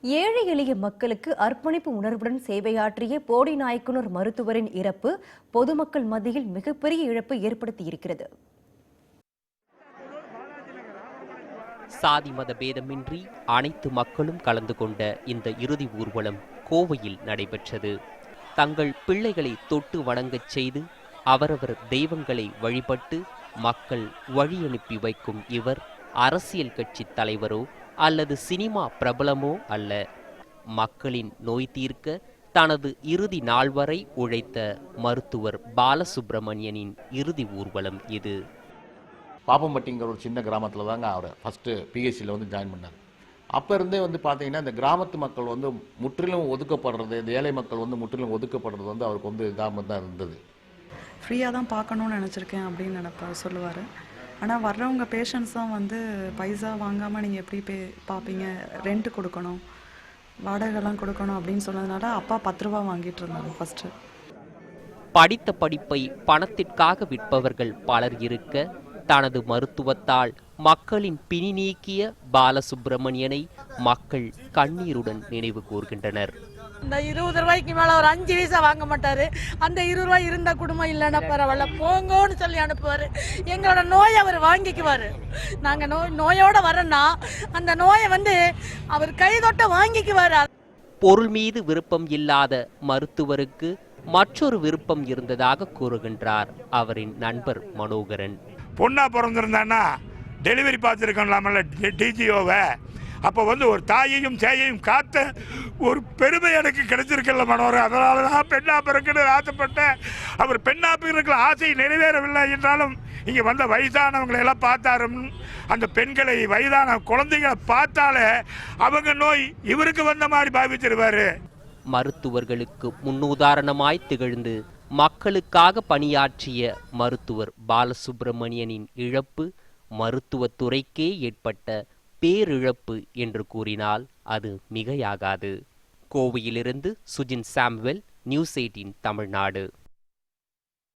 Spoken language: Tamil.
ஏழை எளிய மக்களுக்கு அர்ப்பணிப்பு உணர்வுடன் சேவையாற்றிய போடிநாயக்கனூர் மருத்துவரின் இறப்பு பொதுமக்கள் மத்தியில் மிகப்பெரிய இழப்பை ஏற்படுத்தியிருக்கிறது. சாதி மத பேதமின்றி அனைத்து மக்களும் கலந்து கொண்ட இந்த இறுதி ஊர்வலம் கோவையில் நடைபெற்றது. தங்கள் பிள்ளைகளை தொட்டு வணங்கச் செய்து அவரவர் தெய்வங்களை வழிபட்டு மக்கள் வழியனுப்பி வைக்கும் இவர் அரசியல் கட்சி தலைவரோ அல்லது சினிமா பிரபலமோ அல்ல. மக்களின் நோய் தீர்க்க தனது இறுதி நாள் வரை உழைத்த மருத்துவர் பாலசுப்ரமணியனின் இறுதி ஊர்வலம் இது. பாப்பம்பட்டிங்கிற ஒரு சின்ன கிராமத்தில் தாங்க அவர் ஃபஸ்ட்டு பிஹெச்சியில் வந்து ஜாயின் பண்ணார். அப்போ இருந்தே வந்து பார்த்தீங்கன்னா இந்த கிராமத்து மக்கள் வந்து முற்றிலும் ஒதுக்கப்படுறது, இந்த ஏழை மக்கள் வந்து முற்றிலும் ஒதுக்கப்படுறது வந்து அவருக்கு வந்து இதாக தான் இருந்தது. ஃப்ரீயாக தான் பார்க்கணுன்னு நினச்சிருக்கேன் அப்படின்னு சொல்லுவார். ஆனால் வர்றவங்க பேஷண்ட்ஸ் தான் வந்து பைசா வாங்காமல் நீங்கள் எப்படி பார்ப்பீங்க, ரெண்ட்டு கொடுக்கணும், வாடகைலாம் கொடுக்கணும் அப்படின்னு சொன்னதுனால அப்பா 10 ரூபா வாங்கிட்டு இருந்தாங்க ஃபஸ்ட்டு. படித்த படிப்பை பணத்திற்காக விற்பவர்கள் பலர் இருக்க தனது மருத்துவத்தால் மக்களின் பிணி நீக்கிய பாலசுப்ரமணியனை மக்கள் கண்ணீருடன் நினைவு கூர்கின்றனர். இந்த 20 ரூபாய்க்கு மேலே ஒரு 5 பைசா வாங்க மாட்டார். அந்த 20 ரூபாய் இருந்த குடும்பம் இல்லைன்னா பரவாயில்ல, போங்கன்னு சொல்லி அனுப்புவார். எங்களோட நோயை அவர் வாங்கிக்குவார். நாங்கள் நோயோடு வரோன்னா அந்த நோயை வந்து அவர் கைதொட்ட வாங்கிக்குவார். பொருள் மீது விருப்பம் இல்லாத மருத்துவருக்கு மற்றொரு விருப்பம் இருந்ததாக கூறுகின்றார் அவரின் நண்பர் மனோகரன். பொண்ணா பிறந்திருந்தான்னா டெலிவரி பார்த்துருக்கலாமல்ல டிஜிஓவை. அப்போ வந்து ஒரு தாயையும் சேயையும் காத்த ஒரு பெருமை எனக்கு கிடைச்சிருக்கல மனோகரன். அதனால தான் பெண்ணா பிறக்கணும்னு ஆசைப்பட்டேன். அவர் பெண்ணா பிறக்கிற ஆசை நிறைவேறவில்லை என்றாலும் இங்கே வந்த வயதானவங்களை எல்லாம் பார்த்தாரும். அந்த பெண்களை வயதான குழந்தைகளை பார்த்தாலே அவங்க நோய் இவருக்கு வந்த மாதிரி பாவிச்சிருவாரு. மருத்துவர்களுக்கு முன்னுதாரணமாய் திகழ்ந்து மக்களுக்காக பணியாற்றிய மருத்துவர் பாலசுப்ரமணியனின் இழப்பு மருத்துவத்துறைக்கே ஏற்பட்ட பேரிழப்பு என்று கூறினால் அது மிகையாகாது. கோவையிலிருந்து சுஜின் சாம்வெல், நியூஸ் 18 தமிழ்நாடு.